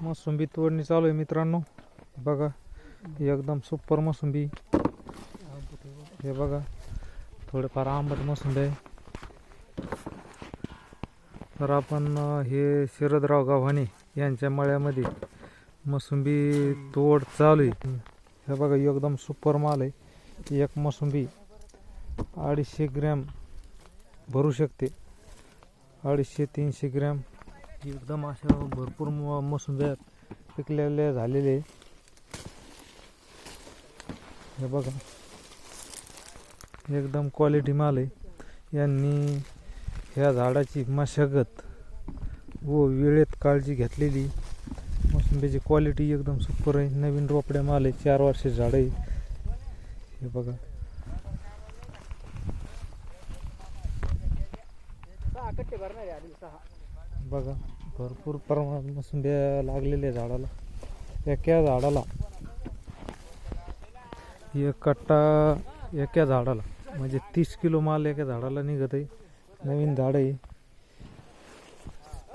मोसंबी तोडणी चालू आहे मित्रांनो. बघा एकदम सुपर मोसंबी. हे बघा थोडेफार आंबट मोसंबी आहे. तर आपण हे शरदराव गव्हाणे यांच्या मळ्यामध्ये मोसंबी तोड चालू आहे. हे बघा एकदम सुपर माल आहे. एक मोसंबी 250 ग्रॅम भरू शकते. 250-300 ग्रॅम एकदम अशा भरपूर मोसंब्या पिकलेल्या झालेले. हे बघा एकदम क्वालिटी माल आहे. यांनी ह्या झाडाची मशागत व वेळेत काळजी घेतलेली. मोसंबीची क्वालिटी एकदम सुपर आहे. नवीन रोपड्या माल आहे. 4 वर्षे झाड आहे. हे बघा बघा भरपूर प्रमाणात मोसंब्या लागलेल्या झाडाला. एका झाडाला एक कट्टा एका झाडाला म्हणजे 30 किलो माल एका झाडाला निघत आहे. नवीन झाड आहे.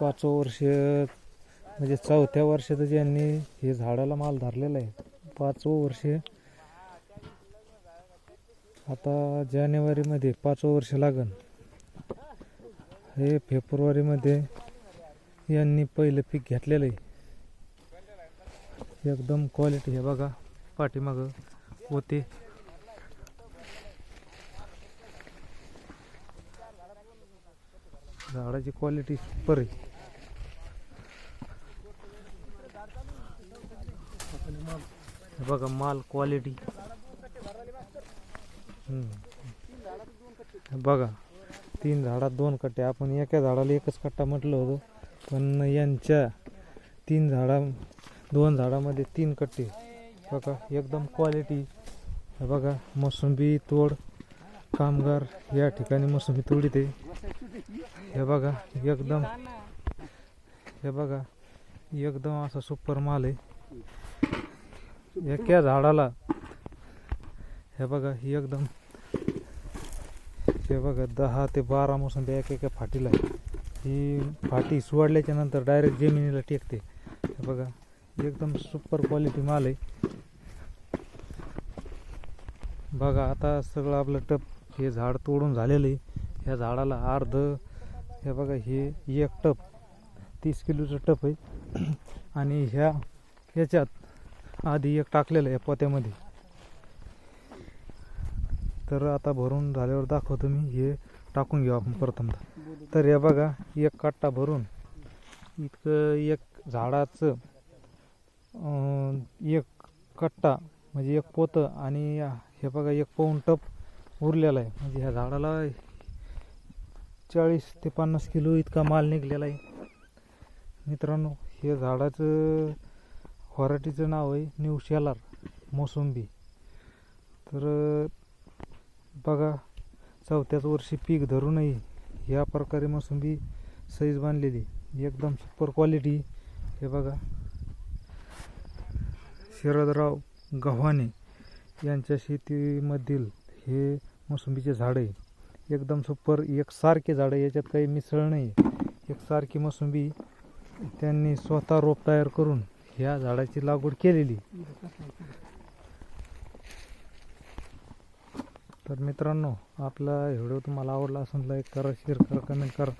5 वर्ष म्हणजे 4थ्या वर्षात ज्यांनी हे झाडाला माल धरलेला आहे. 5 वर्ष आता जानेवारीमध्ये 5 वर्ष लागन. हे फेब्रुवारीमध्ये यांनी पहिलं पीक घेतलेलं आहे. एकदम क्वालिटी. हे बघा पाठीमागं होते. झाडाची क्वालिटी सुपर आहे. हे बघा माल क्वालिटी. बघा 3 झाडात 2 कट्टे. आपण एका झाडाला एकच कट्टा म्हटलं होतं, पण यांच्या 2 झाडामध्ये 3 कट्टे. बघा एकदम क्वालिटी. हे बघा मोसंबी तोड कामगार या ठिकाणी मोसंबी तोडीत आहे. हे बघा एकदम असा सुपर माल आहे. एका झाडाला हे बघा एकदम 10 ते 12 मोसंबी एका फाटीला आहे. ही फाटी सोडल्याच्या नंतर डायरेक्ट जमिनीला टेकते. हे बघा एकदम सुपर क्वालिटी माल आहे. बघा आता सगळं आपलं टप हे झाड तोडून झालेलं आहे. ह्या झाडाला अर्ध हे बघा हे एक टप 30 किलोचं टप आहे. आणि ह्याच्यात आधी एक टाकलेलं आहे पोत्यामध्ये. तर आता भरून झाल्यावर दाखवतो मी. हे टाकून घेऊ आपण प्रथमतः. तर हे बघा एक कट्टा भरून इतकं एक झाडाचं एक कट्टा म्हणजे एक पोतं. आणि हे बघा 1 पाऊण टप उरलेला आहे. म्हणजे ह्या झाडाला 40 ते 50 किलो इतका माल निघलेला आहे मित्रांनो. हे झाडाचं व्हरायटीचं नाव आहे न्यू शेलार मोसंबी. तर बघा 4थ्याच वर्षी पीक धरूनही ह्या प्रकारे मोसंबी साईज बांधलेली एकदम सुपर क्वालिटी. हे बघा शरदराव गव्हाणे यांच्या शेतीमधील हे मोसंबीचे झाड आहे. एकदम सुपर एकसारखे झाड आहे. याच्यात काही मिसळ नाही. एकसारखी मोसंबी त्यांनी स्वतः रोप तयार करून ह्या झाडाची लागवड केलेली. तर मित्रांनो आपला व्हिडिओ तुम्हाला आवडला असेल लाईक करा, शेअर करा, कमेंट करा.